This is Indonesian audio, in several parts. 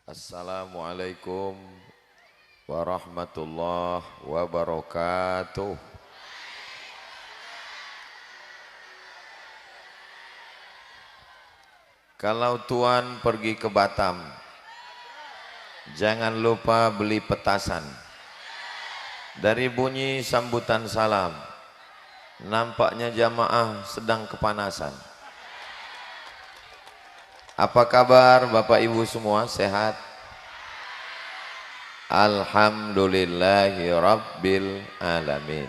Assalamualaikum warahmatullahi wabarakatuh. Kalau tuan pergi ke Batam, jangan lupa beli petasan. Dari bunyi sambutan salam, nampaknya jamaah sedang kepanasan. Apa kabar Bapak Ibu semua, sehat? Alhamdulillahi Rabbil Alamin.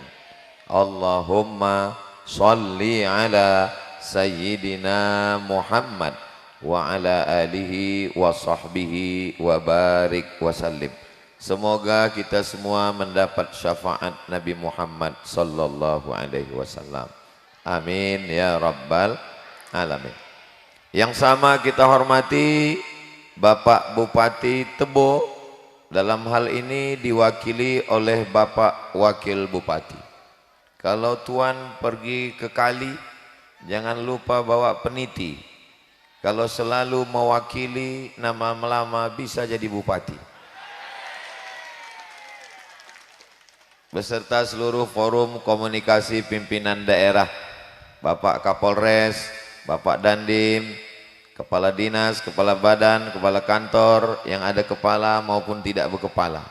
Allahumma salli ala Sayyidina Muhammad wa ala alihi wa sahbihi wa barik wa sallim. Semoga kita semua mendapat syafaat Nabi Muhammad sallallahu alaihi wasallam. Amin ya Rabbal Alamin. Yang sama kita hormati Bapak Bupati Tebo, dalam hal ini diwakili oleh Bapak Wakil Bupati. Kalau tuan pergi ke kali, jangan lupa bawa peniti. Kalau selalu mewakili, nama lama bisa jadi bupati. Beserta seluruh forum komunikasi pimpinan daerah, Bapak Kapolres, Bapak Dandim, kepala dinas, kepala badan, kepala kantor, yang ada kepala maupun tidak berkepala.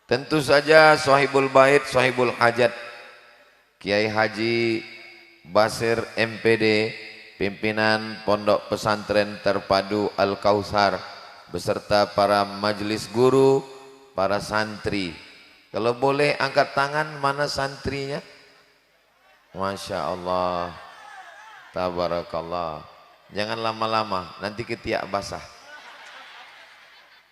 Tentu saja sahibul bait, sahibul hajat, Kiai Haji Basir MPD, pimpinan Pondok Pesantren Terpadu Al-Kautsar, beserta para majelis guru, para santri. Kalau boleh angkat tangan, mana santrinya? Masya Allah, tabarakallah. Jangan lama-lama, nanti ketiak basah.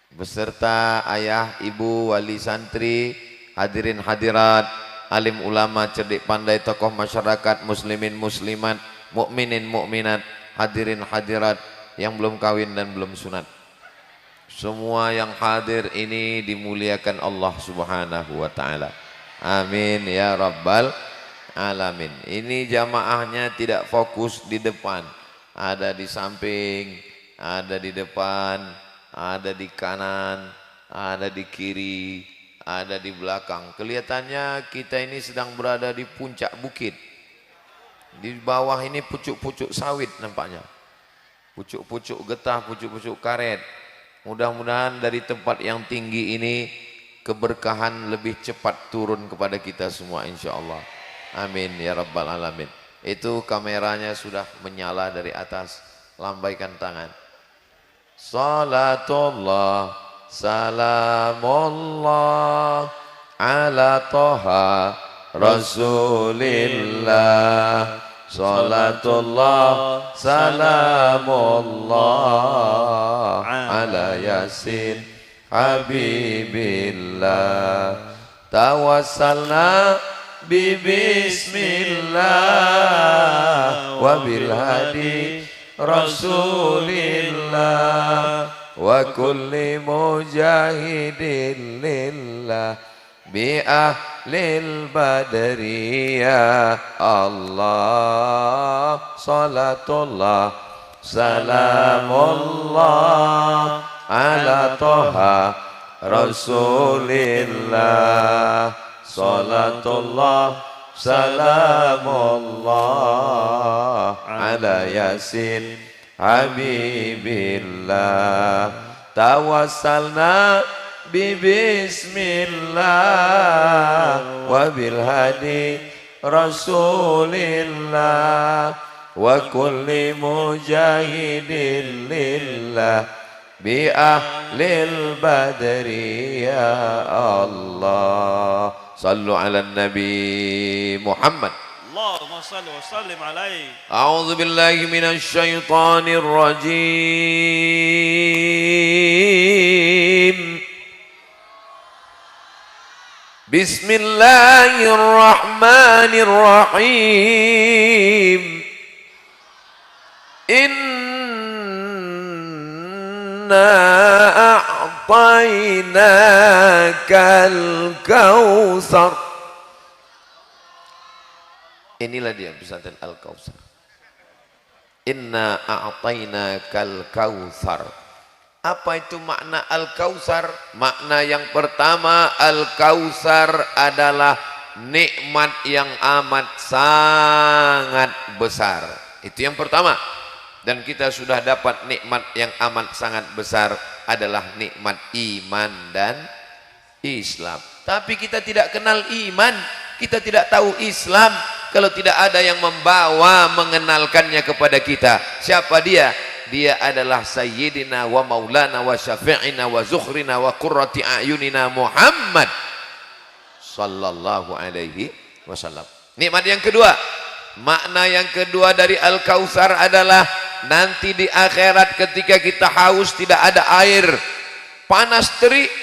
Beserta ayah, ibu, wali santri, hadirin hadirat, alim ulama, cerdik pandai, tokoh masyarakat, muslimin muslimat, mukminin mukminat, hadirin hadirat yang belum kawin dan belum sunat. Semua yang hadir ini dimuliakan Allah Subhanahu wa taala. Amin ya Rabbal Alamin. Ini jamaahnya tidak fokus di depan, ada di samping, ada di depan, ada di kanan, ada di kiri, ada di belakang. Kelihatannya kita ini sedang berada di puncak bukit. Di bawah ini pucuk-pucuk sawit nampaknya, pucuk-pucuk getah, pucuk-pucuk karet. Mudah-mudahan dari tempat yang tinggi ini keberkahan lebih cepat turun kepada kita semua insyaallah. Amin ya Rabbal Alamin. Itu kameranya sudah menyala dari atas. Lambaikan tangan. Salatullah salamullah ala Toha Rasulillah. Salatullah salamullah ala Yasin Habibillah. Tawassalna bismillah wa bil hadi Rasulillah wa kulli mujahidin lillah bi ahlil badri ya Allah. Salatullah salamullah ala Toha Rasulillah. Salatullah salamullah ala Yasin Habibillah. Tawassalna bismillah wa bil hadi Rasulillah wa kulli mujahidin lillah bi ahlil badri ya Allah. Sallu ala Nabi Muhammad. Allahumma salli wa sallim alaihi. A'udzu billahi minasy syaithanir rajim. Bismillahirrahmanirrahim. Inna a'tainakal kautsar. Inilah dia pesantren Al-Kautsar. Inna a'tainakal kautsar. Apa itu makna Al-Kautsar? Makna yang pertama, Al-Kautsar adalah nikmat yang amat sangat besar. Itu yang pertama. Dan kita sudah dapat nikmat yang amat sangat besar adalah nikmat iman dan Islam. Tapi kita tidak kenal iman, kita tidak tahu Islam kalau tidak ada yang membawa mengenalkannya kepada kita. Siapa dia? Dia adalah Sayyidina wa Maulana wa Syafi'ina wa Zukhrina wa Qurrati A'yunina Muhammad sallallahu alaihi wasallam. Nikmat yang kedua, makna yang kedua dari Al-Kautsar adalah nanti di akhirat ketika kita haus tidak ada air, panas terik,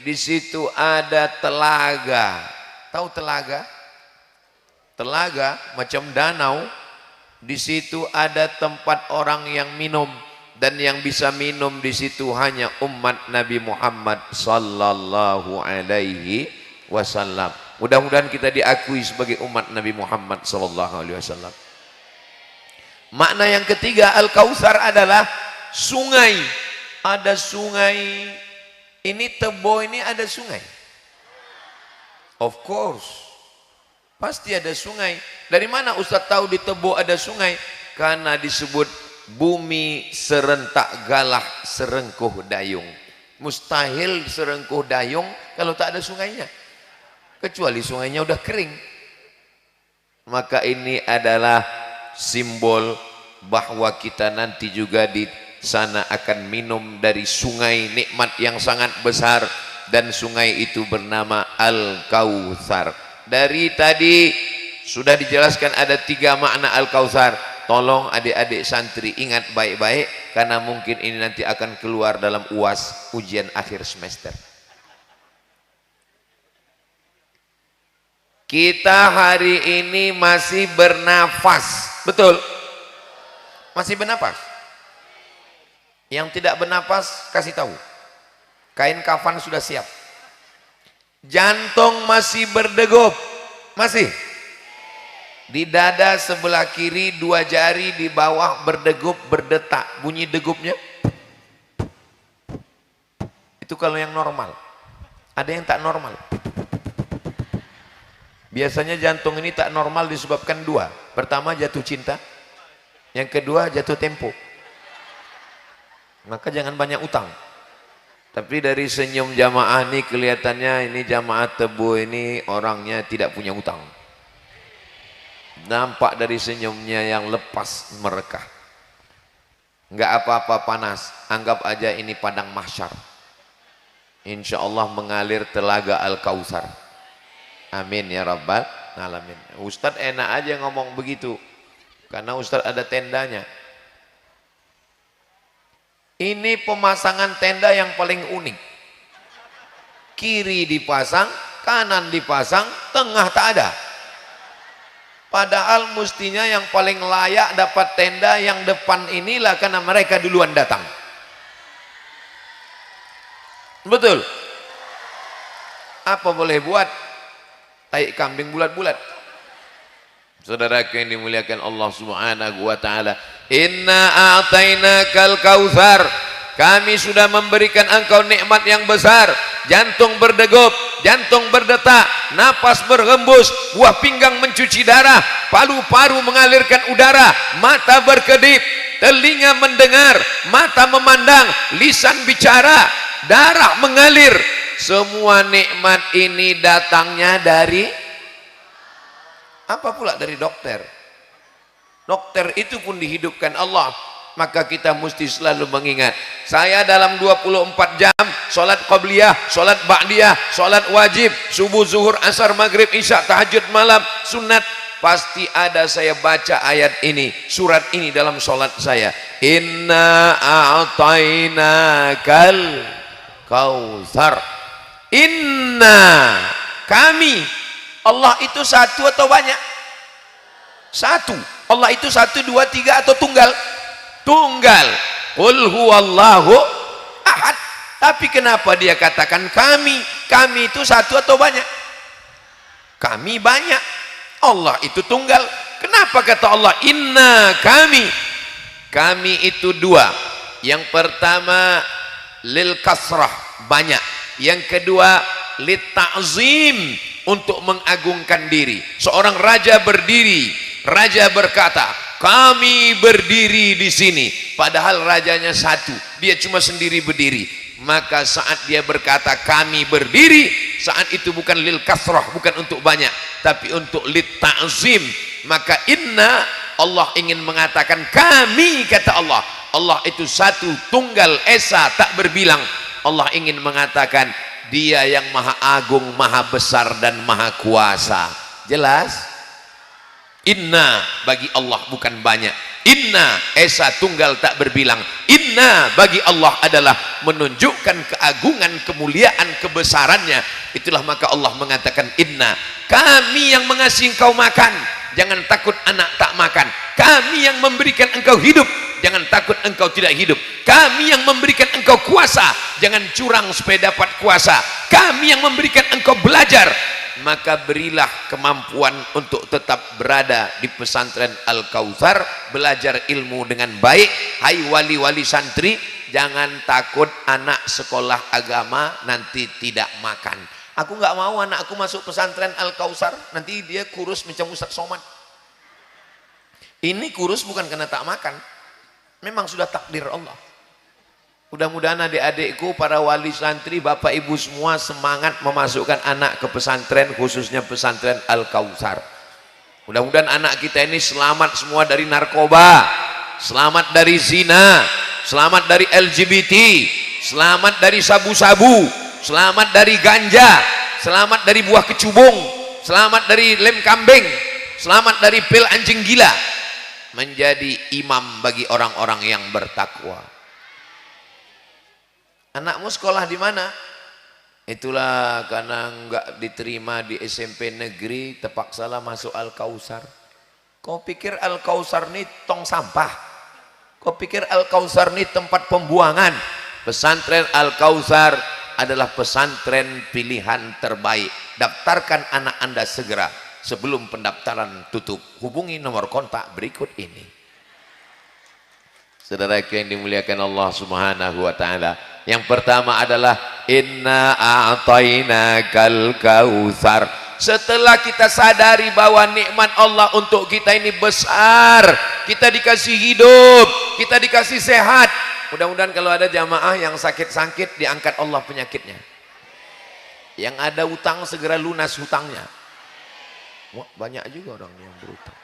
di situ ada telaga. Tahu telaga? Telaga macam danau. Di situ ada tempat orang yang minum, dan yang bisa minum di situ hanya umat Nabi Muhammad sallallahu alaihi wasallam. Mudah-mudahan kita diakui sebagai umat Nabi Muhammad sallallahu alaihi wasallam. Makna yang ketiga Al-Kautsar adalah sungai. Ada sungai. Ini Tebo ini ada sungai. Of course. Pasti ada sungai. Dari mana Ustaz tahu di Tebo ada sungai? Karena disebut bumi serentak galah serengkuh dayung. Mustahil serengkuh dayung kalau tak ada sungainya. Kecuali sungainya udah kering. Maka ini adalah simbol bahwa kita nanti juga di sana akan minum dari sungai nikmat yang sangat besar, dan sungai itu bernama Al-Kautsar. Dari tadi sudah dijelaskan ada 3 makna Al-Kautsar. Tolong adik-adik santri ingat baik-baik, karena mungkin ini nanti akan keluar dalam UAS, ujian akhir semester. Kita hari ini masih bernafas, betul? Masih bernafas. Yang tidak bernafas kasih tahu, kain kafan sudah siap. Jantung masih berdegup, masih. Di dada sebelah kiri 2 jari di bawah berdegup, berdetak. Bunyi degupnya itu kalau yang normal. Ada yang tak normal. Biasanya jantung ini tak normal disebabkan 2. Pertama jatuh cinta, yang kedua jatuh tempo. Maka jangan banyak utang. Tapi dari senyum jamaah ini kelihatannya ini jamaah Tebo ini orangnya tidak punya utang. Nampak dari senyumnya yang lepas mereka. Enggak apa-apa panas, anggap aja ini padang mahsyar. Insya Allah mengalir telaga Al-Kautsar. Amin ya rabbal alamin. Ustadz enak aja ngomong begitu, karena Ustadz ada tendanya. Ini pemasangan tenda yang paling unik. Kiri dipasang, kanan dipasang, tengah tak ada. Padahal mestinya yang paling layak dapat tenda yang depan inilah, karena mereka duluan datang. Betul? Apa boleh buat? Tai kambing bulat-bulat. Saudaraku yang dimuliakan Allah Subhanahu wa taala, inna a'tainakal kautsar, kami sudah memberikan engkau nikmat yang besar. Jantung berdegup, jantung berdetak, napas berhembus, buah pinggang mencuci darah, paru-paru mengalirkan udara, mata berkedip, telinga mendengar, mata memandang, lisan bicara, darah mengalir. Semua nikmat ini datangnya dari apa pula? Dari dokter. Dokter itu pun dihidupkan Allah. Maka kita mesti selalu mengingat, saya dalam 24 jam sholat qabliyah, sholat ba'diyah, sholat wajib, subuh, zuhur, asar, maghrib, isya, tahajud malam, sunat, pasti ada saya baca ayat ini, surat ini dalam sholat saya. Inna a'tainakal kautsar. Inna, kami. Allah itu satu atau banyak? Satu. Allah itu 1, 2, 3 atau tunggal? Tunggal. Qul huwallahu ahad. Tapi kenapa dia katakan kami? Kami itu satu atau banyak? Kami banyak. Allah itu tunggal. Kenapa kata Allah inna kami? Kami itu 2. Yang pertama lil kasrah, banyak. Yang kedua, lit ta'zim, untuk mengagungkan diri. Seorang raja berdiri, raja berkata, kami berdiri di sini, padahal rajanya satu, dia cuma sendiri berdiri. Maka saat dia berkata kami berdiri, saat itu bukan lil kasrah, bukan untuk banyak, tapi untuk lit ta'zim. Maka inna, Allah ingin mengatakan kami, kata Allah. Allah itu satu, tunggal, esa, tak berbilang. Allah ingin mengatakan dia yang maha agung, maha besar dan maha kuasa. Jelas? Inna bagi Allah bukan banyak. Inna, esa, tunggal, tak berbilang. Inna bagi Allah adalah menunjukkan keagungan, kemuliaan, kebesarannya. Itulah maka Allah mengatakan inna, kami yang mengasihi engkau makan, jangan takut anak tak makan. Kami yang memberikan engkau hidup, jangan takut engkau tidak hidup. Kami yang memberikan engkau kuasa, jangan curang supaya dapat kuasa. Kami yang memberikan engkau belajar, maka berilah kemampuan untuk tetap berada di pesantren Al-Kautsar, belajar ilmu dengan baik. Hai wali-wali santri, jangan takut anak sekolah agama nanti tidak makan. Aku nggak mau anakku masuk pesantren Al-Kautsar, nanti dia kurus macam Ustaz Somad. Ini kurus bukan karena tak makan, memang sudah takdir Allah. Mudah-mudahan adik-adikku, para wali santri, bapak ibu semua semangat memasukkan anak ke pesantren, khususnya pesantren Al-Kautsar. Mudah-mudahan anak kita ini selamat semua dari narkoba, selamat dari zina, selamat dari LGBT, selamat dari sabu-sabu, selamat dari ganja, selamat dari buah kecubung, selamat dari lem kambing, selamat dari pil anjing gila, menjadi imam bagi orang-orang yang bertakwa. Anakmu sekolah di mana? Itulah karena enggak diterima di SMP negeri, terpaksalah masuk Al-Kautsar. Kau pikir Al-Kautsar ini tong sampah? Kau pikir Al-Kautsar ini tempat pembuangan? Pesantren Al-Kautsar adalah pesantren pilihan terbaik. Daftarkan anak Anda segera sebelum pendaftaran tutup. Hubungi nomor kontak berikut ini. Saudaraku yang dimuliakan Allah Subhanahu wa taala, yang pertama adalah inna a'tainakal kautsar. Setelah kita sadari bahwa nikmat Allah untuk kita ini besar, kita dikasih hidup, kita dikasih sehat. Mudah-mudahan kalau ada jamaah yang sakit-sakit, diangkat Allah penyakitnya. Yang ada utang segera lunas hutangnya. Wah, banyak juga orang yang berutang.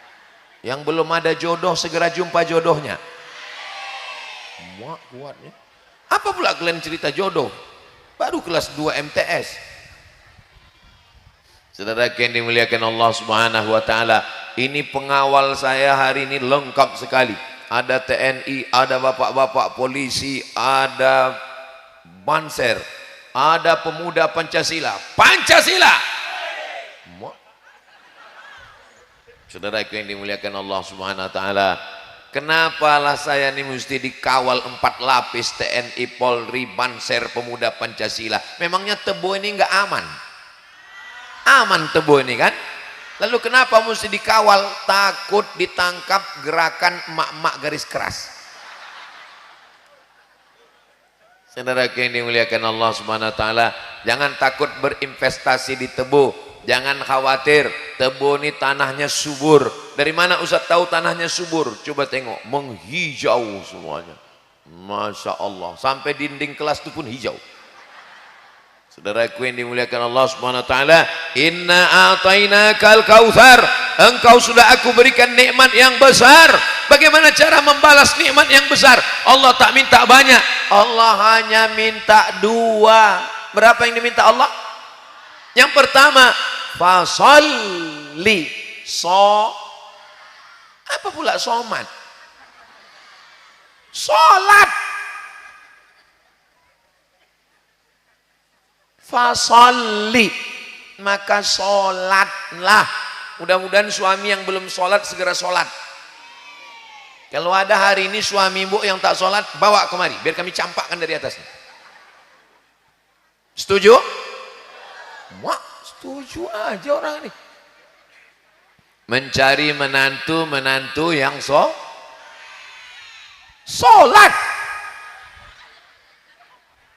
Yang belum ada jodoh segera jumpa jodohnya. Wah, kuatnya. Apa pula kalian cerita jodoh? Baru kelas 2 MTS. Saudara yang dimuliakan Allah Subhanahu wa taala, ini pengawal saya hari ini lengkap sekali. Ada TNI, ada bapak-bapak polisi, ada Banser, ada pemuda Pancasila. Pancasila. Saudara yang dimuliakan Allah Subhanahu wa taala, kenapalah saya ini mesti dikawal 4 lapis TNI, Polri, Banser, pemuda Pancasila? Memangnya Tebo ini enggak aman? Aman Tebo ini kan? Lalu kenapa mesti dikawal? Takut ditangkap gerakan emak-emak garis keras. Saudara yang dimuliakan Allah Subhanahu wa taala, jangan takut berinvestasi di Tebo. Jangan khawatir, Tebo ini tanahnya subur. Dari mana Ustaz tahu tanahnya subur? Coba tengok, menghijau semuanya. Masya Allah, sampai dinding kelas itu pun hijau. Saudaraku yang dimuliakan Allah Subhanahu wa taala, inna a'tainakal kautsar. Engkau sudah aku berikan nikmat yang besar. Bagaimana cara membalas nikmat yang besar? Allah tak minta banyak, Allah hanya minta 2. Berapa yang diminta Allah? Yang pertama, fasolli. Apa pula somat? Salat. Fasolli, maka solatlah. Mudah-mudahan suami yang belum solat segera solat. Kalau ada hari ini suami ibu yang tak solat, bawa kemari biar kami campakkan dari atasnya. Setuju? Wah, setuju aja orang ini. Mencari menantu yang solat.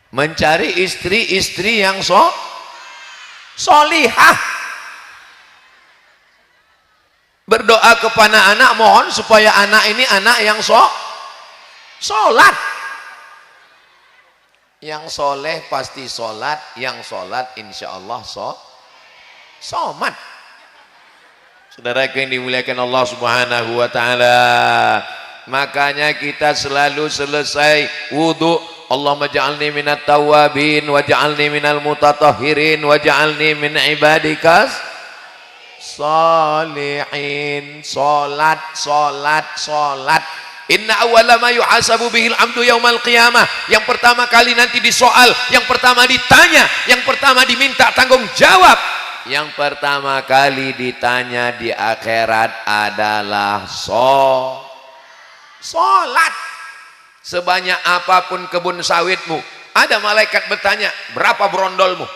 Mencari istri-istri yang solihah. Berdoa kepada anak, mohon supaya anak ini anak yang sholat. Yang soleh pasti sholat, yang sholat insya Allah somat. Saudara yang dimuliakan Allah Subhanahu wa ta'ala, makanya kita selalu selesai wudu, Allahumma ja'alni minat tawabin wa ja'alni minal mutatahhirin wa ja'alni min ibadikas salihin. Salat. Inna awwala ma yuhasabu bihil amdu yaumal qiyamah. Yang pertama kali nanti disoal, yang pertama ditanya, yang pertama diminta tanggung jawab, yang pertama kali ditanya di akhirat adalah sholat. Sebanyak apapun kebun sawitmu, ada malaikat bertanya, berapa brondolmu?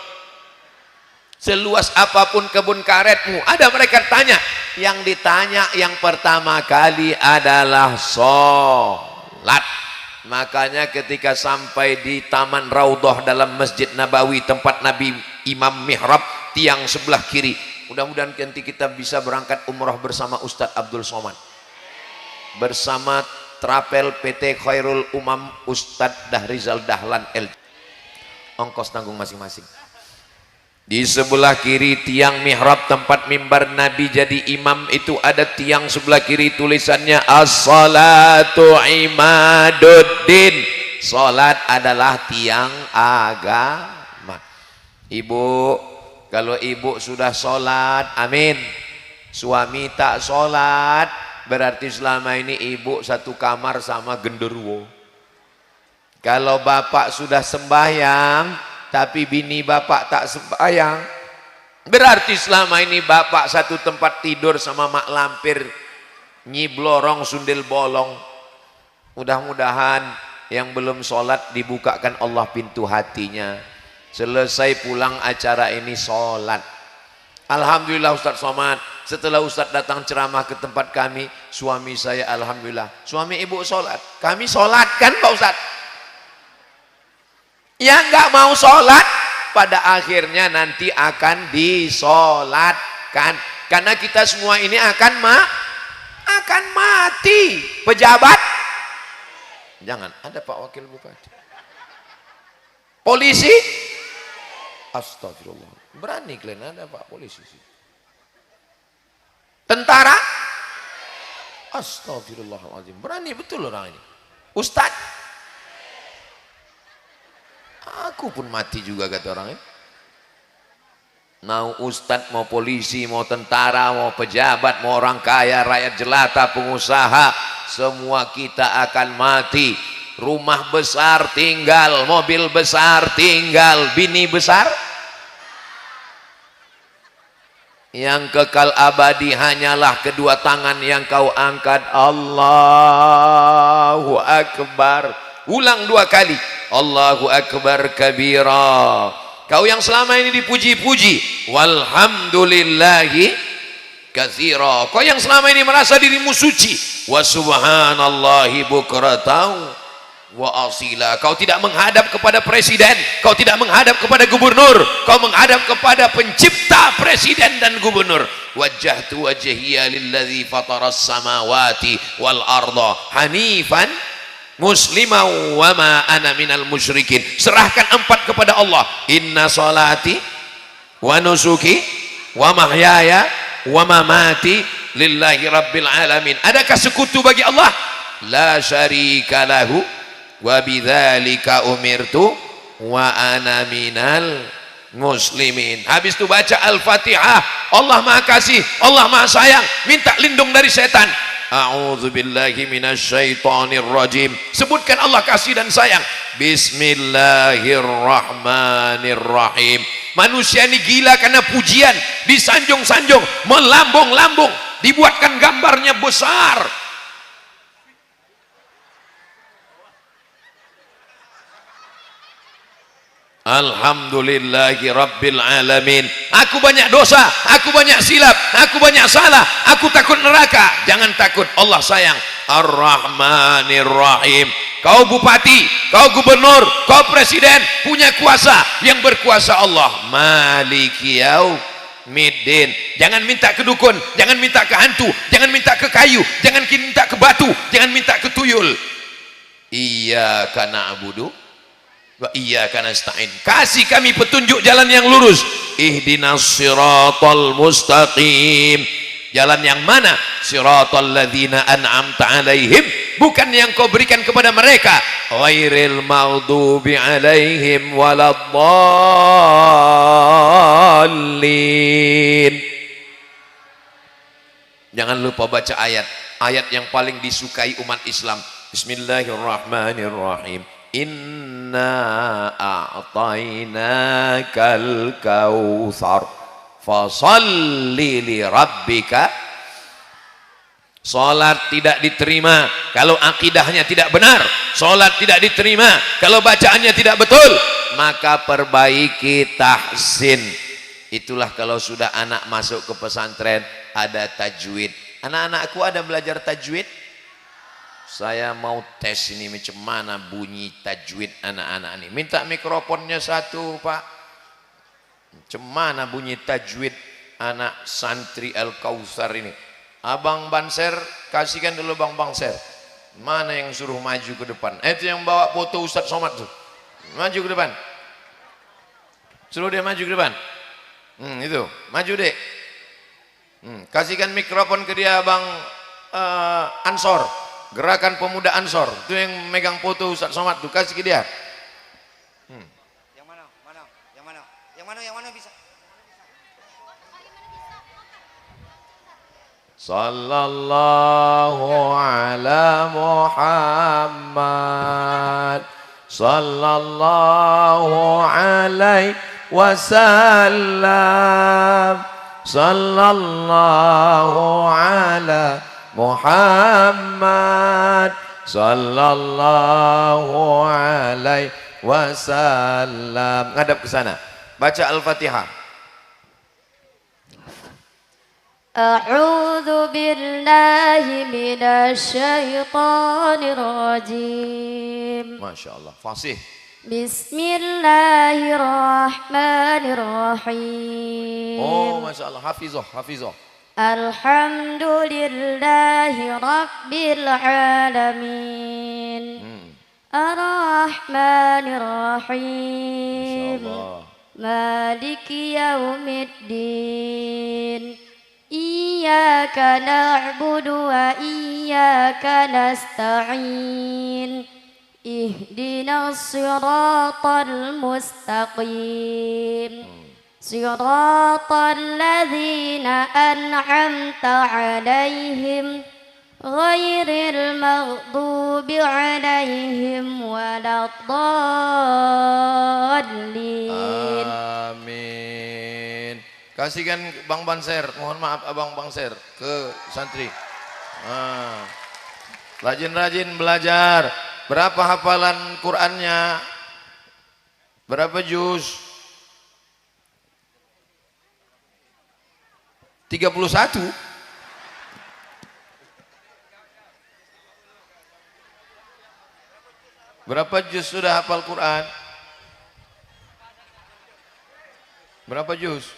Seluas apapun kebun karetmu, ada malaikat tanya. Yang ditanya yang pertama kali adalah sholat. Makanya ketika sampai di Taman Raudhah dalam Masjid Nabawi, tempat Nabi Imam Mihrab, tiang sebelah kiri, mudah-mudahan nanti kita bisa berangkat umrah bersama Ustadz Abdul Somad, bersama Trapel PT Khairul Umam Ustadz Dahrizal Dahlan LC, ongkos tanggung masing-masing. Di sebelah kiri tiang mihrab tempat mimbar Nabi jadi imam itu ada tiang sebelah kiri tulisannya as-salatu imaduddin. Salat adalah tiang agama. Ibu, kalau ibu sudah salat, amin. Suami tak salat, berarti selama ini ibu satu kamar sama genderuwo. Kalau bapak sudah sembahyang tapi bini bapak tak sembahyang, berarti selama ini bapak satu tempat tidur sama mak lampir, nyi blorong sundel bolong. Mudah-mudahan yang belum sholat dibukakan Allah pintu hatinya. Selesai pulang acara ini sholat. Alhamdulillah Ustadz Somad, setelah Ustadz datang ceramah ke tempat kami, suami saya alhamdulillah, suami ibu sholat, kami sholat kan Pak Ustadz. Yang nggak mau sholat pada akhirnya nanti akan disolatkan, karena kita semua ini akan mati. Pejabat jangan, ada Pak Wakil Bupati, polisi, astagfirullah, berani kalian ada Pak polisi, tentara, astagfirullahaladzim, berani betul orang ini. Ustadz, aku pun mati juga kata orang ini. Mau ustadz, mau polisi, mau tentara, mau pejabat, mau orang kaya, rakyat jelata, pengusaha, semua kita akan mati. Rumah besar tinggal, mobil besar tinggal, bini besar. Yang kekal abadi hanyalah kedua tangan yang kau angkat. Allahu Akbar. Ulang 2 kali. Allahu Akbar kabira. Kau yang selama ini dipuji-puji, walhamdulillahi katsira. Kau yang selama ini merasa dirimu suci, wa subhanallahi bukratan wa asila. Kau tidak menghadap kepada presiden, kau tidak menghadap kepada gubernur, kau menghadap kepada pencipta presiden dan gubernur. Wajjahtu wajhiya lilladzi fataras samawati wal arda hanifan muslima wa ma ana minal musyrikin. Serahkan 4 kepada Allah. Inna salati wa nusuki wa mahyaya wa mamati lillahi rabbil alamin. Adakah sekutu bagi Allah? La syarika lahu wa bidzalika umirtu wa ana minal muslimin. Habis itu baca Al-Fatihah. Allah Maha Kasih, Allah Maha Sayang, minta lindung dari setan. A'udzubillahi minasyaitonirrajim. Sebutkan Allah kasih dan sayang. Bismillahirrahmanirrahim. Manusia ini gila karena pujian, disanjung-sanjung, melambung-lambung, dibuatkan gambarnya besar. Alhamdulillahi Rabbil Alamin. Aku banyak dosa, aku banyak silap, aku banyak salah, aku takut neraka. Jangan takut, Allah sayang. Ar-Rahmanir Rahim. kau bupati, kau gubernur, kau presiden, punya kuasa, yang berkuasa Allah. Maliki yaumiddin. Jangan minta ke dukun, jangan minta ke hantu, jangan minta ke kayu, jangan minta ke batu, jangan minta ke tuyul. Iyyaka na'budu wa iyyaka nasta'in. Kasih kami petunjuk jalan yang lurus. Ihdinas siratal mustaqim. Jalan yang mana? Siratal ladzina an'amta alaihim, bukan yang kau berikan kepada mereka. Ghairil maghdubi alaihim waladdallin. Jangan lupa baca ayat yang paling disukai umat Islam. Bismillahirrahmanirrahim. Inna a'tainakal kautsar fasalli li rabbika. Salat tidak diterima kalau akidahnya tidak benar, salat tidak diterima kalau bacaannya tidak betul, maka perbaiki tahsin. Itulah kalau sudah anak masuk ke pesantren ada tajwid. Anak-anakku ada belajar tajwid? Saya mau tes ini macam mana bunyi tajwid anak-anak ini. Minta mikrofonnya satu, Pak. Macam mana bunyi tajwid anak santri Al-Kautsar ini? Abang Banser, kasihkan dulu Bang Banser. Mana yang suruh maju ke depan? Itu yang bawa foto Ustadz Somad tuh. Maju ke depan. Suruh dia maju ke depan. Itu, maju dek. Kasihkan mikrofon ke dia Bang Ansor. Gerakan Pemuda Ansor. Itu yang megang foto Ustadz Somad tuh, kasih ke dia. Yang mana bisa? Sallallahu ala Muhammad sallallahu alaihi wasallam. Sallallahu ala Muhammad sallallahu alaihi wasallam. Ngadap ke sana. Baca Al-Fatihah. A'udzu billahi minasy syaithanir rajim. Masya Allah, fasih. Bismillahirrahmanirrahim. Oh, Masya Allah, hafizah. Alhamdulillahi rabbil alamin. Ar-Rahmanir-Rahim. Maliki yaumiddin. Iyyaka na'budu wa iyyaka nasta'in. Ihdinas siratal mustaqim. Siratal ladzina an'amta 'alaihim ghairil maghdubi 'alaihim waladdallin. Amin. Kasihkan Bang Banser, mohon maaf Abang Banser ke santri. Rajin-rajin belajar. Berapa hafalan Qur'annya? Berapa juz? 31. Berapa juz sudah hafal Quran? Berapa juz?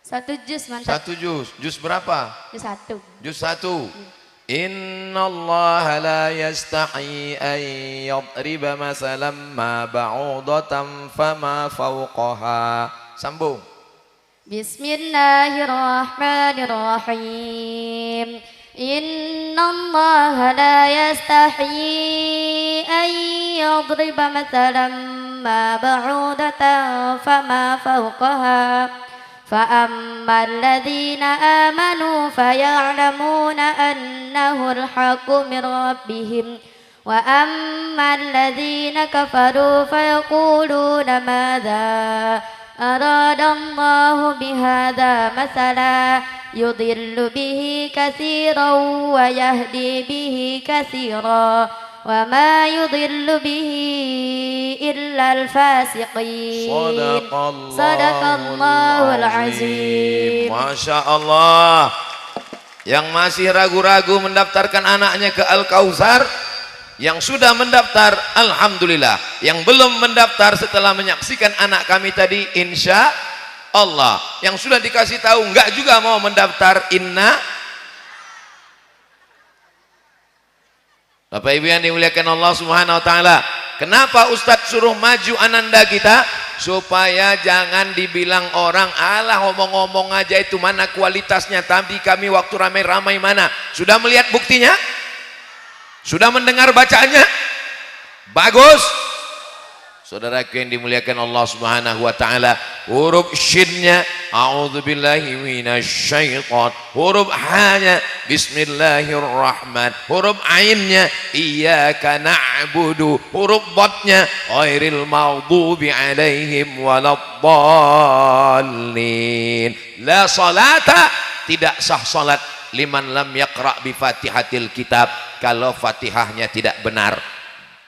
1 juz mantap. 1 juz. Juz berapa? Juz 1. Juz 1. Innallaha la yastahi an yadriba masalan ma ba'udatan fama fawqaha. Sambung. Bismillahirrahmanirrahim. Innallaha la yastahi an yadriba mathalan ma ba'udatan fama fawqaha. فأما الذين آمنوا فيعلمون أنه الحق من ربهم وأما الذين كفروا فيقولون ماذا أراد الله بهذا مثلا يضل به كثيرا ويهدي به كثيرا وما يضل به إلا الفاسقين. Sadaqallahul azim. Masya Allah. Yang masih ragu-ragu mendaftarkan anaknya ke Al-Kautsar, yang sudah mendaftar alhamdulillah, yang belum mendaftar setelah menyaksikan anak kami tadi insya Allah, yang sudah dikasih tahu enggak juga mau mendaftar Bapak Ibu yang dimuliakan Allah Subhanahu wa taala, kenapa Ustadz suruh maju ananda kita? Supaya jangan dibilang orang, alah ngomong-ngomong aja itu, mana kualitasnya. Tadi kami waktu ramai-ramai mana? Sudah melihat buktinya? Sudah mendengar bacaannya? Bagus. Saudaraku yang dimuliakan Allah Subhanahu wa taala, huruf shinnya a'udzubillahi minasyaiton, huruf ha-nya bismillahirrahman, huruf ainnya iyyaka na'budu, huruf dhatnya ghairil maghdubi alaihim waladdallin. La salata, tidak sah salat liman lam yaqra bi Fatihatil kitab, kalau Fatihahnya tidak benar.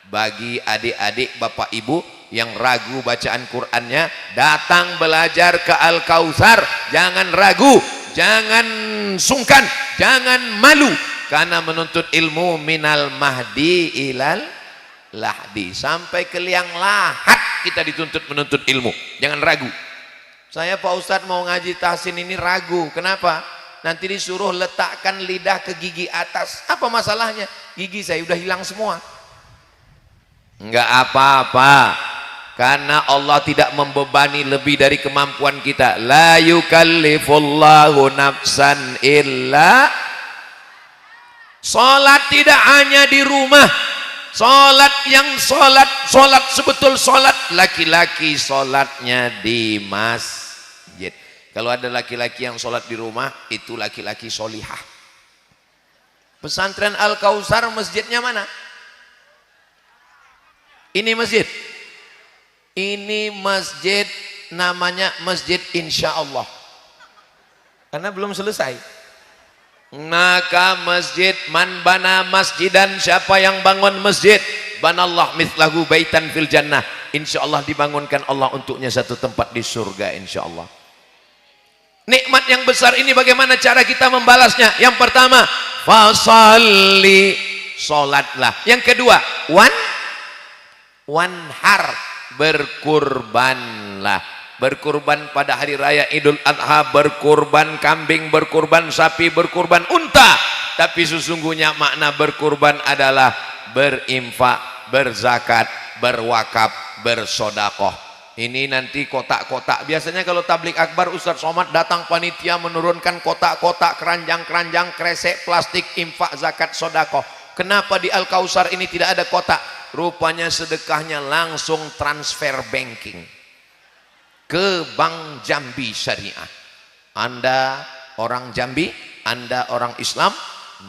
Bagi adik-adik bapak ibu yang ragu bacaan Qur'annya, datang belajar ke Al-Kautsar, jangan ragu, jangan sungkan, jangan malu, karena menuntut ilmu minal mahdi ilal lahdi, sampai ke liang lahat kita dituntut menuntut ilmu. Jangan ragu. Saya Pak Ustadz mau ngaji tahsin ini ragu, kenapa? Nanti disuruh letakkan lidah ke gigi atas, apa masalahnya? Gigi saya udah hilang semua. Enggak apa-apa, karena Allah tidak membebani lebih dari kemampuan kita. La yukallifullahu nafsan illa. Salat tidak hanya di rumah, salat yang salat sebetul salat laki-laki, salatnya di masjid. Kalau ada laki-laki yang salat di rumah, itu laki-laki solihah. Pesantren Al-Kautsar masjidnya mana? Ini masjid, ini masjid namanya Masjid Insya Allah, karena belum selesai. Maka masjid, man bana masjidan, siapa yang bangun masjid, banallah mithlahu baitan fil jannah, insya Allah dibangunkan Allah untuknya satu tempat di surga, insya Allah. Nikmat yang besar ini bagaimana cara kita membalasnya? Yang pertama, fasalli, sholatlah. Yang kedua, wanhar, berkurbanlah. Berkurban pada hari raya Idul Adha, berkurban kambing, berkurban sapi, berkurban unta. Tapi sesungguhnya makna berkurban adalah berinfak, berzakat, berwakaf, bersodakoh. Ini nanti kotak-kotak. Biasanya kalau tablik akbar Ustadz Somad datang panitia menurunkan kotak-kotak, keranjang-keranjang, kresek, plastik, infak, zakat, sodakoh. Kenapa di Al-Kautsar ini tidak ada kotak? Rupanya sedekahnya langsung transfer banking ke Bank Jambi Syariah. Anda orang Jambi, Anda orang Islam,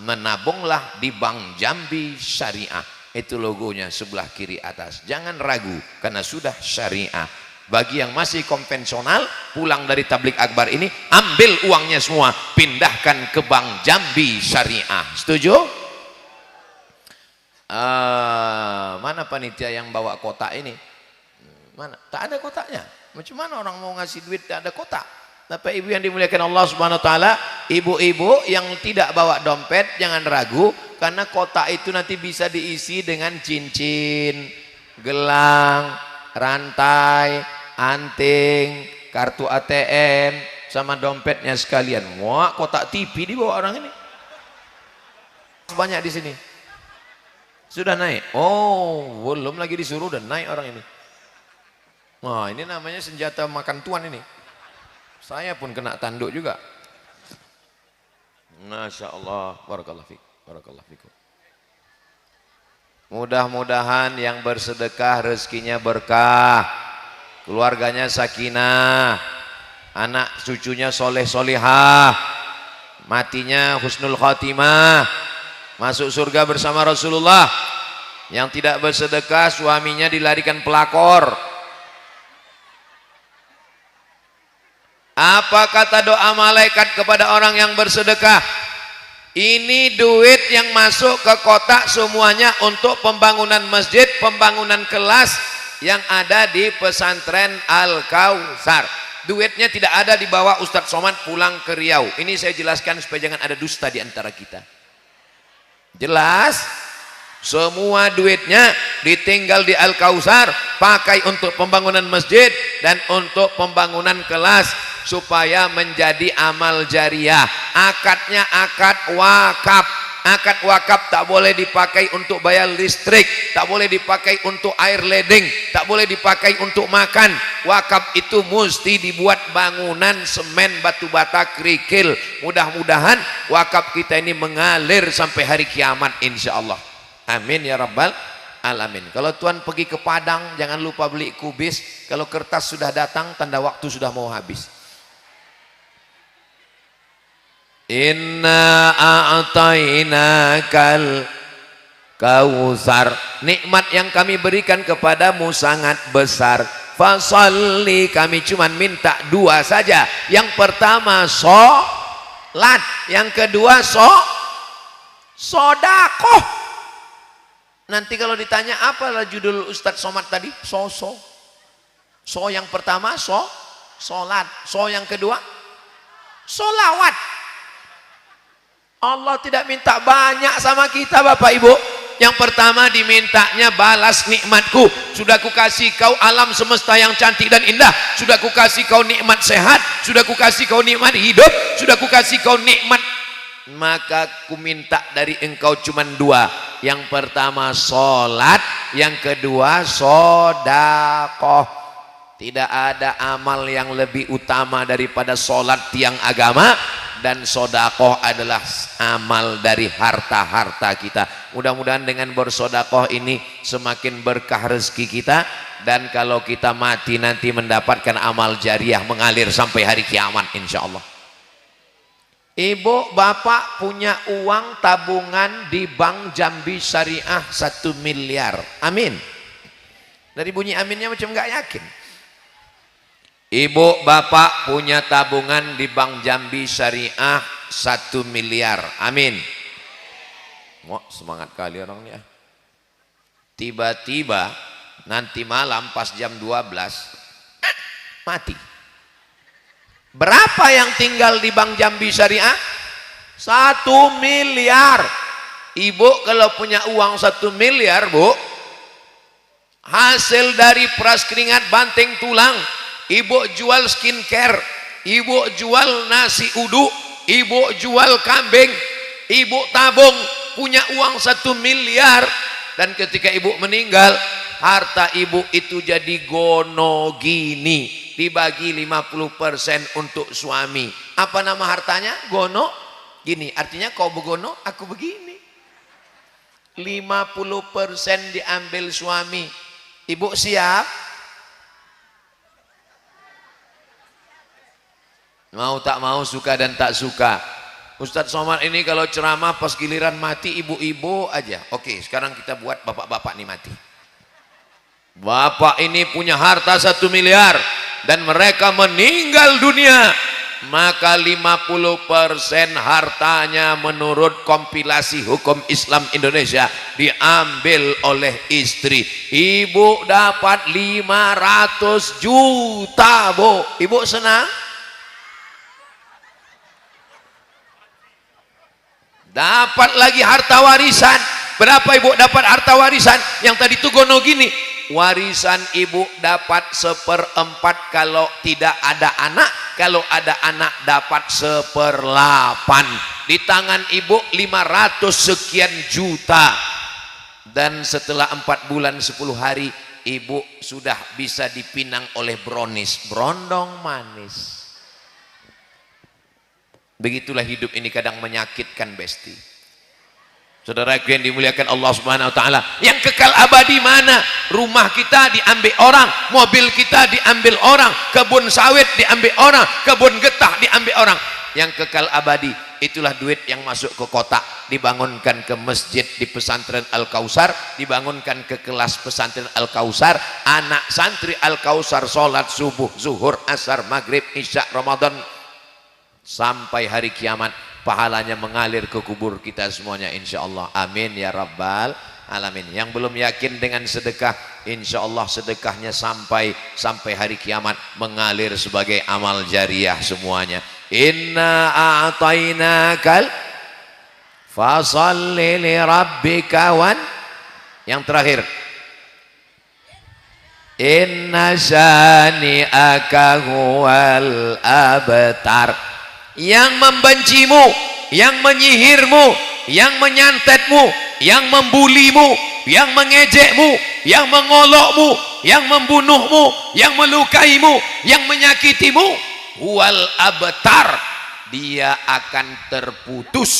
menabunglah di Bank Jambi Syariah. Itu logonya sebelah kiri atas. Jangan ragu, karena sudah syariah. Bagi yang masih konvensional, pulang dari tablik akbar ini, ambil uangnya semua, pindahkan ke Bank Jambi Syariah. Setuju? Mana panitia yang bawa kotak ini? Mana? Tak ada kotaknya. Macam mana orang mau ngasih duit tak ada kotak? Bapak ibu yang dimuliakan Allah Subhanahu wa taala, ibu-ibu yang tidak bawa dompet jangan ragu, karena kotak itu nanti bisa diisi dengan cincin, gelang, rantai, anting, kartu ATM, sama dompetnya sekalian. Wah, kotak TV dibawa orang ini. Banyak di sini. Sudah naik? Oh, belum lagi disuruh, udah naik orang ini. Wah, ini namanya senjata makan tuan ini. Saya pun kena tanduk juga. Masya Allah, barakallahu fiik, barakallahu fiikum. Mudah-mudahan yang bersedekah rezekinya berkah, keluarganya sakinah, anak cucunya soleh solihah, matinya husnul khatimah, masuk surga bersama Rasulullah. Yang tidak bersedekah suaminya dilarikan pelakor. Apa kata doa malaikat kepada orang yang bersedekah? Ini duit yang masuk ke kotak semuanya untuk pembangunan masjid, pembangunan kelas yang ada di pesantren Al-Kautsar. duitnya tidak ada dibawa Ustadz Somad pulang ke Riau. Ini saya jelaskan supaya jangan ada dusta di antara kita. Jelas? Semua duitnya ditinggal di Al-Kausar, pakai untuk pembangunan masjid dan untuk pembangunan kelas supaya menjadi amal jariah. Akadnya akad wakaf. Akad wakaf tak boleh dipakai untuk bayar listrik, tak boleh dipakai untuk air ledeng, tak boleh dipakai untuk makan. Wakaf itu mesti dibuat bangunan, semen, batu bata, kerikil. Mudah-mudahan wakaf kita ini mengalir sampai hari kiamat insya Allah. Amin ya rabbal alamin. Kalau tuan pergi ke Padang, jangan lupa beli kubis. Kalau kertas sudah datang, tanda waktu sudah mau habis. Inna a'tainakal kausar. Nikmat yang kami berikan kepadamu sangat besar. Fasalli, kami cuma minta dua saja. Yang pertama sholat, yang kedua sodakoh. Nanti kalau ditanya apalah judul Ustadz Somad tadi? So yang pertama sholat, yang kedua solawat. Allah tidak minta banyak sama kita Bapak Ibu. Yang pertama dimintanya balas nikmatku. Sudah kukasih kau alam semesta yang cantik dan indah. Sudah kukasih kau nikmat sehat. Sudah kukasih kau nikmat hidup. Sudah kukasih kau nikmat. Maka ku minta dari engkau cuma dua. Yang pertama sholat, yang kedua sodakoh. Tidak ada amal yang lebih utama daripada sholat tiang agama, dan sodakoh adalah amal dari harta-harta kita. Mudah-mudahan dengan bersodakoh ini semakin berkah rezeki kita, dan kalau kita mati nanti mendapatkan amal jariah mengalir sampai hari kiamat insya Allah. Ibu bapak punya uang tabungan di Bank Jambi Syariah 1 miliar. Amin. Dari bunyi aminnya macam nggak yakin. Ibu bapak punya tabungan di Bank Jambi Syariah 1 miliar. Amin. Wah, semangat kali orangnya. Tiba-tiba nanti malam pas jam 12 mati. Berapa yang tinggal di Bank Jambi Syariah? 1 miliar. Ibu kalau punya uang 1 miliar, Bu, hasil dari peras keringat banting tulang, ibu jual skincare, ibu jual nasi uduk, ibu jual kambing, ibu tabung, punya uang 1 miliar. Dan ketika ibu meninggal, harta ibu itu jadi gono gini, dibagi 50% untuk suami. Apa nama hartanya? Gono gini, artinya kau begono, aku begini. 50% diambil suami. Ibu siap? Mau tak mau, suka dan tak suka. Ustadz Somad ini kalau ceramah pas giliran mati ibu-ibu aja. Oke, sekarang kita buat bapak-bapak nih mati. Bapak ini punya harta 1 miliar dan mereka meninggal dunia, maka 50% hartanya menurut kompilasi hukum Islam Indonesia diambil oleh istri. Ibu dapat 500 juta, Bu. Ibu senang? Dapat lagi harta warisan. Berapa ibu dapat harta warisan? Yang tadi itu gono gini. Warisan ibu dapat 1/4 kalau tidak ada anak. Kalau ada anak dapat 1/8. Di tangan ibu 500 sekian juta. Dan setelah 4 bulan 10 hari ibu sudah bisa dipinang oleh brownies, brondong manis. Begitulah hidup ini kadang menyakitkan, Besti. Saudara yang dimuliakan Allah Subhanahu wa taala, yang kekal abadi mana? Rumah kita diambil orang, mobil kita diambil orang, kebun sawit diambil orang, kebun getah diambil orang. Yang kekal abadi itulah duit yang masuk ke kotak, dibangunkan ke masjid di pesantren Al-Kausar, dibangunkan ke kelas pesantren Al-Kausar, anak santri Al-Kausar sholat subuh, zuhur, asar, maghrib, isya, Ramadan, sampai hari kiamat pahalanya mengalir ke kubur kita semuanya insya Allah. Amin ya rabbal alamin. Yang belum yakin dengan sedekah, insya Allah sedekahnya sampai hari kiamat mengalir sebagai amal jariah semuanya. Inna a'tainakal fasalli li rabbika wan. Yang terakhir, inna syani'aka huwal abtar. Yang membencimu, yang menyihirmu, yang menyantetmu, yang membulimu, yang mengejekmu, yang mengolokmu, yang membunuhmu, yang melukaimu, yang menyakitimu, huwal abtar, dia akan terputus,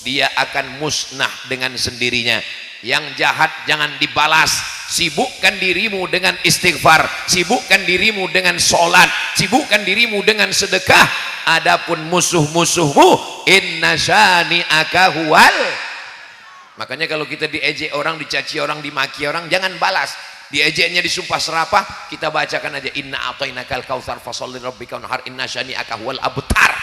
dia akan musnah dengan sendirinya. Yang jahat jangan dibalas, sibukkan dirimu dengan istighfar, sibukkan dirimu dengan sholat, sibukkan dirimu dengan sedekah. Adapun musuh-musuhmu, inna syani'aka huwal. Makanya kalau kita diejek orang, dicaci orang, dimaki orang, jangan balas. Diejeknya disumpah serapah, kita bacakan aja inna a'tainakal kautsar fasholli rabbika wanhar inna syani'aka huwal abtar.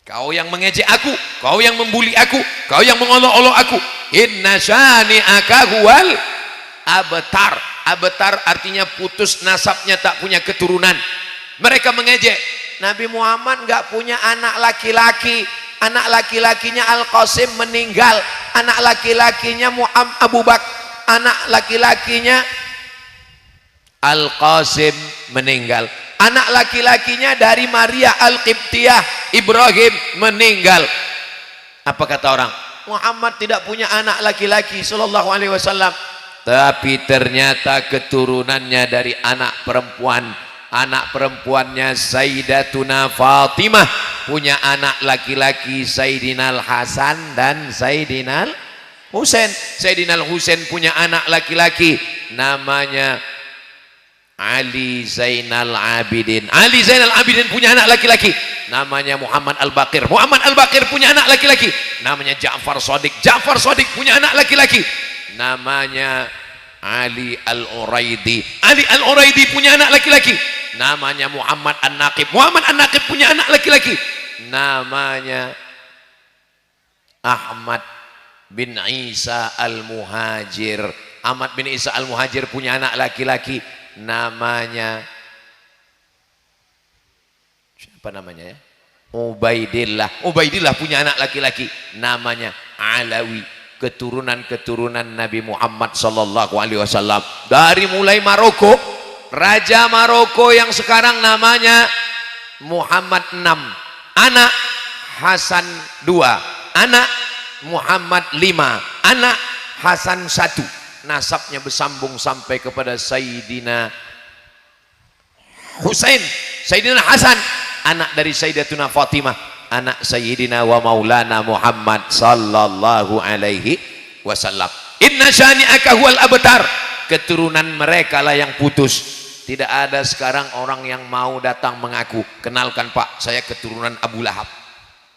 Kau yang mengejek aku, kau yang membuli aku, kau yang mengolok-olok aku, inna syani'aka huwal abtar. Abtar artinya putus nasabnya, tak punya keturunan. Mereka mengejek Nabi Muhammad nggak punya anak laki-laki, anak laki-lakinya Al-Qasim meninggal, anak laki-lakinya Abu Bakar, anak laki-lakinya Al-Qasim meninggal, anak laki-lakinya dari Maria Al-Qibtiyah Ibrahim meninggal. Apa kata orang? Muhammad tidak punya anak laki-laki sallallahu alaihi wasallam, tapi ternyata keturunannya dari anak perempuan. Anak perempuannya Sayyidatuna Fatimah punya anak laki-laki Sayyidina Hasan dan Sayyidina Husain. Sayyidina Husain punya anak laki-laki namanya Ali Zainal Abidin. Ali Zainal Abidin punya anak laki-laki namanya Muhammad Al-Baqir. Muhammad Al-Baqir punya anak laki-laki namanya Ja'far Shadiq. Ja'far Shadiq punya anak laki-laki namanya Ali Al-Uraidi. Ali Al-Uraidi punya anak laki-laki namanya Muhammad An-Naqib. Muhammad An-Naqib punya anak laki-laki namanya Ahmad bin Isa Al-Muhajir. Ahmad bin Isa Al-Muhajir punya anak laki-laki namanya siapa namanya ya? Ubaidillah. Ubaidillah punya anak laki-laki namanya Alawi. Keturunan-keturunan Nabi Muhammad sallallahu alaihi wasallam dari mulai Maroko, Raja Maroko yang sekarang namanya Muhammad VI, anak Hasan II, anak Muhammad V, anak Hasan I. Nasabnya bersambung sampai kepada Sayyidina Husain, Sayyidina Hasan, anak dari Sayyidatuna Fatimah, anak Sayyidina wa Maulana Muhammad sallallahu alaihi wasallam. Inna syani'aka huwal abtar. Keturunan mereka lah yang putus. Tidak ada sekarang orang yang mau datang mengaku, kenalkan Pak, saya keturunan Abu Lahab.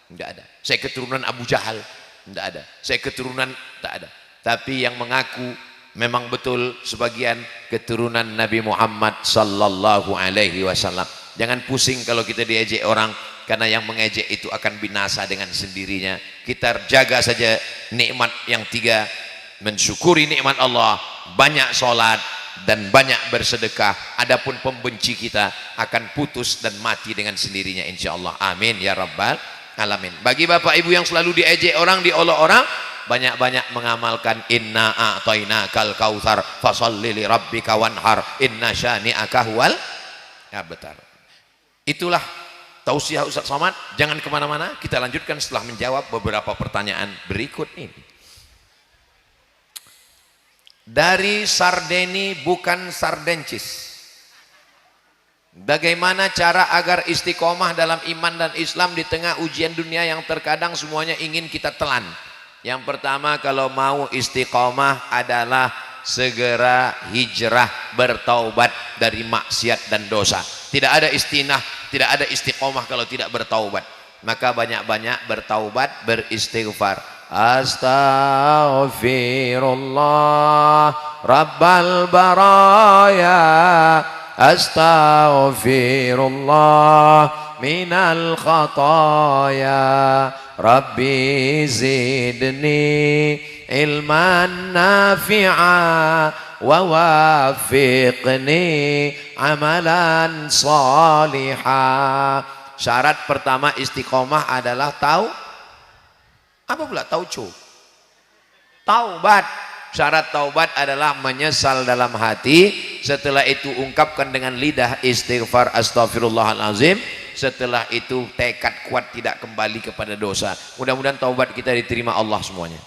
Tidak ada. Saya keturunan Abu Jahal. Tidak ada. Saya keturunan, tak ada. Tapi yang mengaku memang betul sebagian keturunan Nabi Muhammad sallallahu alaihi wasallam. Jangan pusing kalau kita diejek orang, karena yang mengejek itu akan binasa dengan sendirinya. Kita jaga saja nikmat yang tiga, mensyukuri nikmat Allah, banyak sholat dan banyak bersedekah. Adapun pembenci kita akan putus dan mati dengan sendirinya insyaallah. Amin ya rabbal alamin. Bagi bapak ibu yang selalu diejek orang, diolok orang, banyak-banyak mengamalkan inna a'tainakal kautsar fasholli li rabbika wanhar inna syani'aka huwal abtar. Itulah tausiah Ustaz Somad. Jangan kemana-mana, kita lanjutkan setelah menjawab beberapa pertanyaan berikut ini. Dari Sardeni bukan Sardencis. Bagaimana cara agar istiqomah dalam iman dan Islam di tengah ujian dunia yang terkadang semuanya ingin kita telan? Yang pertama, kalau mau istiqomah adalah segera hijrah, bertaubat dari maksiat dan dosa. Tidak ada istinah, tidak ada istiqomah kalau tidak bertaubat. Maka banyak-banyak bertaubat, beristighfar. Astaghfirullah Rabbal baraya, astaghfirullah minal khataya, Rabbi zidni ilman nafi'a wa wafiqni amalan salihah. Syarat pertama istiqomah adalah tahu apa pula? Taubat. Syarat taubat adalah menyesal dalam hati, setelah itu ungkapkan dengan lidah istighfar astaghfirullahalazim, setelah itu tekad kuat tidak kembali kepada dosa. Mudah-mudahan taubat kita diterima Allah semuanya.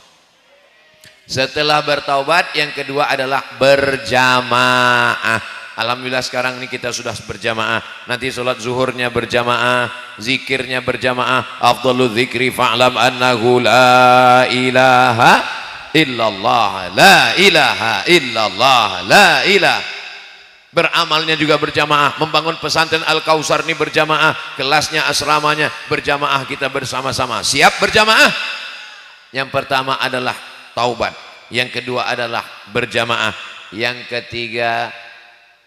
Setelah bertaubat, yang kedua adalah berjamaah. Alhamdulillah sekarang ini kita sudah berjamaah. Nanti sholat zuhurnya berjamaah, zikirnya berjamaah. Afdhalu dzikri fa'lam annahu la ilaha illallah, la ilaha illallah, la ilaha. Beramalnya juga berjamaah. Membangun pesantren Al-Kausar ini berjamaah, kelasnya, asramanya berjamaah, kita bersama-sama. Siap berjamaah? Yang pertama adalah taubat, yang kedua adalah berjamaah, yang ketiga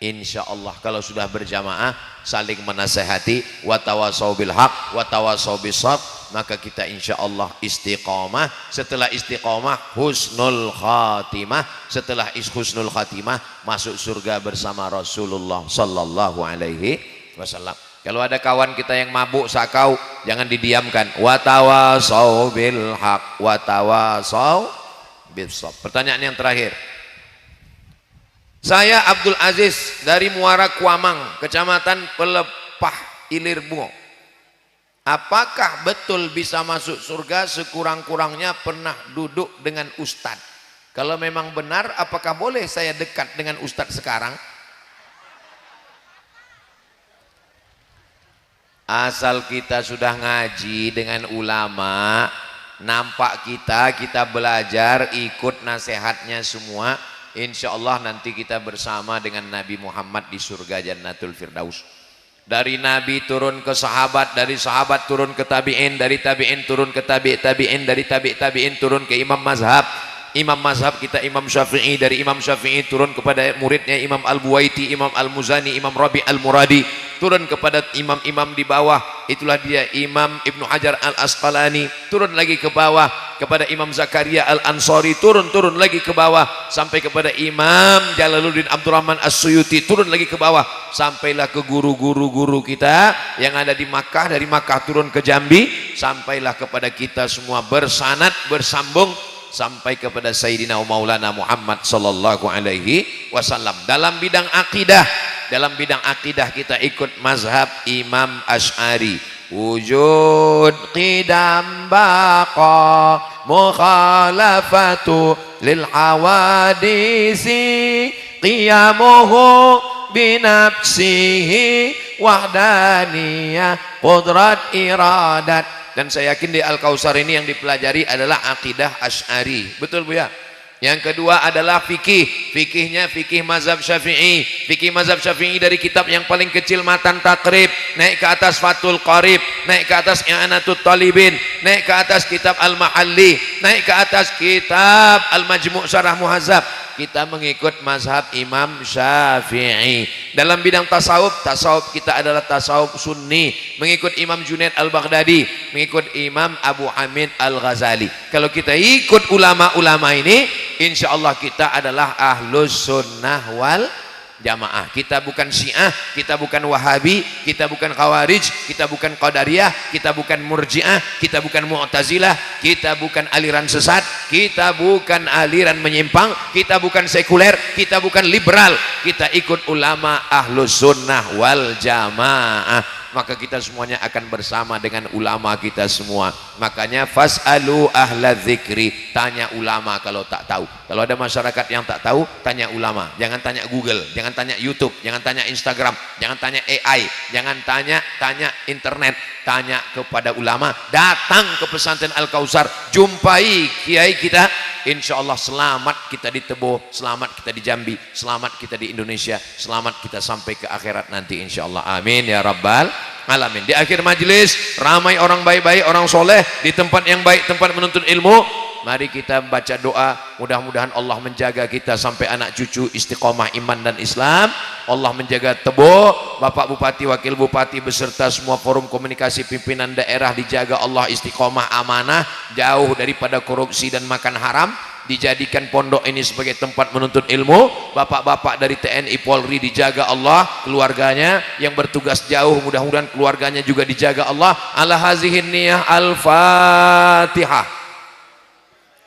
insya Allah kalau sudah berjamaah saling menasehati, watawasau bil haq watawasau bis sabr, maka kita insya Allah istiqomah. Setelah istiqomah husnul khatimah, setelah husnul khatimah masuk surga bersama Rasulullah sallallahu alaihi wasallam. Kalau ada kawan kita yang mabuk sakau, jangan didiamkan. Watawasau bil haq watawasau bis sabr. Pertanyaan yang terakhir, saya Abdul Aziz dari Muara Kuamang, Kecamatan Pelepah, Ilir Bungo. Apakah betul bisa masuk surga sekurang-kurangnya pernah duduk dengan ustadz? Kalau memang benar, apakah boleh saya dekat dengan ustadz sekarang? Asal kita sudah ngaji dengan ulama, nampak kita belajar, ikut nasihatnya semua, insya Allah nanti kita bersama dengan Nabi Muhammad di surga Jannatul Firdaus. Dari Nabi turun ke sahabat, dari sahabat turun ke tabi'in, dari tabi'in turun ke tabi'in, dari tabi'in turun ke imam mazhab. Imam mazhab kita Imam Syafi'i, dari Imam Syafi'i turun kepada muridnya Imam Al-Buwaiti, Imam Al-Muzani, Imam Rabi Al-Muradi, turun kepada imam-imam di bawah, itulah dia Imam Ibnu Hajar Al-Asqalani, turun lagi ke bawah kepada Imam Zakaria Al-Ansari, turun lagi ke bawah sampai kepada Imam Jalaluddin Abdurrahman As-Suyuti, turun lagi ke bawah sampailah ke guru-guru kita yang ada di Makkah, dari Makkah turun ke Jambi, sampailah kepada kita semua bersanad, bersambung sampai kepada Sayyidina Maulana Muhammad sallallahu alaihi wasallam. Dalam bidang akidah kita ikut mazhab Imam Asy'ari. Wujud qidam baqa mukhalafatu lil hawadisi qiyamuhu binafsihi wahdaniyah qudrat iradat. Dan saya yakin di Al-Kausar ini yang dipelajari adalah akidah Asy'ari. Betul Bu ya? Yang kedua adalah fikih. Fikihnya fikih mazhab Syafi'i. Fikih mazhab Syafi'i dari kitab yang paling kecil Matan Takrib, naik ke atas Fathul Qarib, naik ke atas I'anatut Talibin, naik ke atas kitab Al-Mahalli, naik ke atas kitab Al-Majmu' Syarah Muhazzab. Kita mengikut mazhab Imam Syafi'i. Dalam bidang tasawuf kita adalah tasawuf sunni, mengikut Imam Junaid Al-Baghdadi, mengikut Imam Abu Hamid Al-Ghazali. Kalau kita ikut ulama-ulama ini, insya Allah kita adalah ahlus sunnah wal jamaah. Kita bukan Syiah, kita bukan Wahabi, kita bukan Khawarij, kita bukan Qadariyah, kita bukan Murji'ah, kita bukan Mu'tazilah, kita bukan aliran sesat, kita bukan aliran menyimpang, kita bukan sekuler, kita bukan liberal. Kita ikut ulama ahlus sunnah wal jamaah. Maka kita semuanya akan bersama dengan ulama kita semua. Makanya fas'alu ahla dzikri, tanya ulama kalau tak tahu. Kalau ada masyarakat yang tak tahu, tanya ulama. Jangan tanya Google, jangan tanya YouTube, jangan tanya Instagram, jangan tanya AI, jangan tanya internet. Tanya kepada ulama. Datang ke pesantren Al-Kausar, jumpai kiai kita, insya Allah selamat kita di Tebo, selamat kita di Jambi, selamat kita di Indonesia, selamat kita sampai ke akhirat nanti insya Allah. Amin ya rabbal alamin. Di akhir majelis ramai orang baik-baik, orang soleh di tempat yang baik, tempat menuntut ilmu. Mari kita baca doa, mudah-mudahan Allah menjaga kita sampai anak cucu istiqomah iman dan Islam. Allah menjaga Tebo, Bapak Bupati, Wakil Bupati beserta semua forum komunikasi pimpinan daerah dijaga Allah istiqomah amanah, jauh daripada korupsi dan makan haram. dijadikan pondok ini sebagai tempat menuntut ilmu. Bapak-bapak dari TNI Polri dijaga Allah, keluarganya yang bertugas jauh mudah-mudahan keluarganya juga dijaga Allah. Ala hazihin niyah. Al-Fatihah.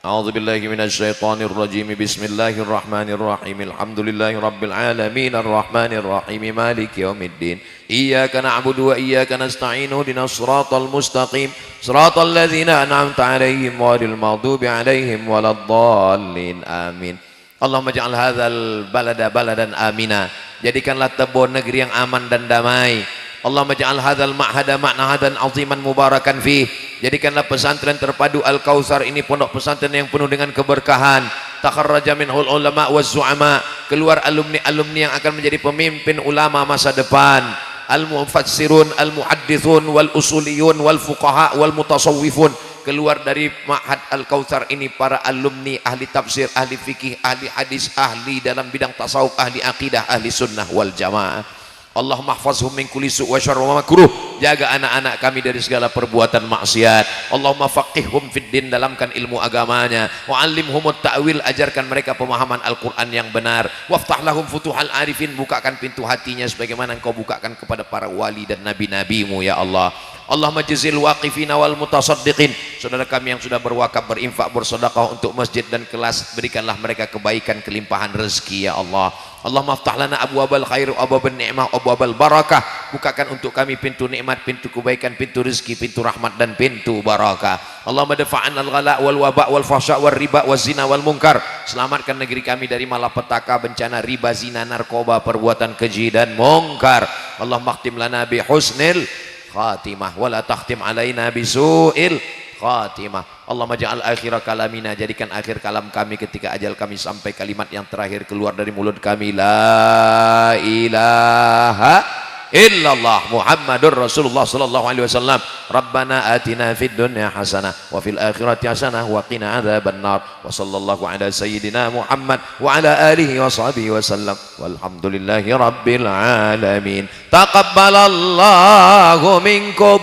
أعوذ بالله من الشيطان الرجيم بسم الله الرحمن الرحيم الحمد لله رب العالمين الرحمن الرحيم مالك يوم الدين إياك نعبد وإياك نستعين اهدنا الصراط المستقيم صراط الذين أنعمت عليهم غير المغضوب عليهم ولا الضالين آمين اللهم اجعل هذا البلد بلدا آمنا jadikanlah Tebo negeri yang aman dan damai. Allahumma ja'al hadzal ma'hada ma'nahadan aziman mubarakan fih. Jadikanlah pesantren terpadu Al-Kautsar ini pondok pesantren yang penuh dengan keberkahan. Takharraja minhul ulama waz zu'ama, keluar alumni-alumni yang akan menjadi pemimpin ulama masa depan. Al-mufassirun, al-muhaddithun, wal usuliyun, wal fuqaha, wal mutasawwifun. Keluar dari Ma'had Al-Kautsar ini para alumni ahli tafsir, ahli fikih, ahli hadis, ahli dalam bidang tasawuf, ahli akidah, ahli sunnah wal jamaah. Allahumma hafazhum min kulli su' wa syarr wa makruh. Jaga anak-anak kami dari segala perbuatan maksiat. Allahumma faqihhum fid din, dalamkan ilmu agamanya. Wa 'allimhumut ta'wil, ajarkan mereka pemahaman Al-Qur'an yang benar. Waftah lahum futuhal arifin, bukakan pintu hatinya sebagaimana Engkau bukakan kepada para wali dan nabi-nabimu ya Allah. Allahumma jazil waqifina wal mutasaddiqin, saudara kami yang sudah berwakaf, berinfak, bersedekah untuk masjid dan kelas, berikanlah mereka kebaikan, kelimpahan rezeki ya Allah. Allahumma aftah lana abwabal khair, abwabal ni'mah, abwabal barakah, bukakan untuk kami pintu nikmat, pintu kebaikan, pintu rezeki, pintu rahmat dan pintu barakah. Allahumma dafa'an al-ghala wal waba wal fahsya wal riba wal zina wal munkar, selamatkan negeri kami dari malapetaka, bencana riba, zina, narkoba, perbuatan keji dan munkar. Allahumma khtim lana bi husnil khatimah wala takhtim alaina bisu'il khatimah. Allahumma ja'al akhira kalamina, jadikan akhir kalam kami ketika ajal kami sampai kalimat yang terakhir keluar dari mulut kami, la ilaha illallah Muhammadur Rasulullah sallallahu alaihi wasallam. Rabbana atina fid dunya hasanah wa fil akhirati hasanah wa qina adzabannar. Wa sallallahu ala sayyidina Muhammad wa ala alihi wa sahbihi wasallam. Walhamdulillahi rabbil alamin. Taqabbalallahu minkum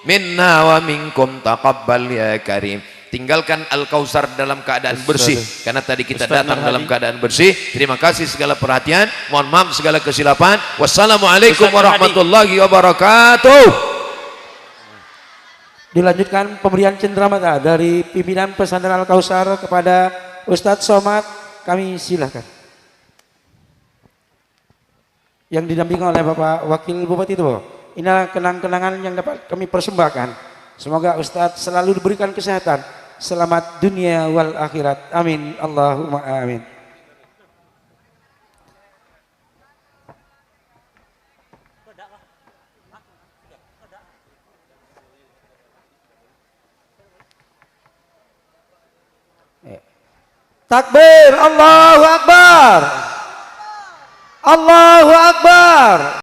minna wa minkum taqabbal ya karim. Tinggalkan Al-Kautsar dalam keadaan bersih, karena tadi kita datang dalam keadaan bersih. Terima kasih segala perhatian, mohon maaf segala kesilapan. Wassalamualaikum warahmatullahi wabarakatuh. Dilanjutkan pemberian cenderamata dari pimpinan pesantren Al-Kautsar kepada Ustadz Somad, kami silahkan. Yang didampingi oleh Bapak Wakil Bupati itu. Inilah kenang-kenangan yang dapat kami persembahkan. Semoga Ustadz selalu diberikan kesehatan, selamat dunia wal akhirat. Amin. Allahumma amin. Takbir, Allahu Akbar. Allahu Akbar.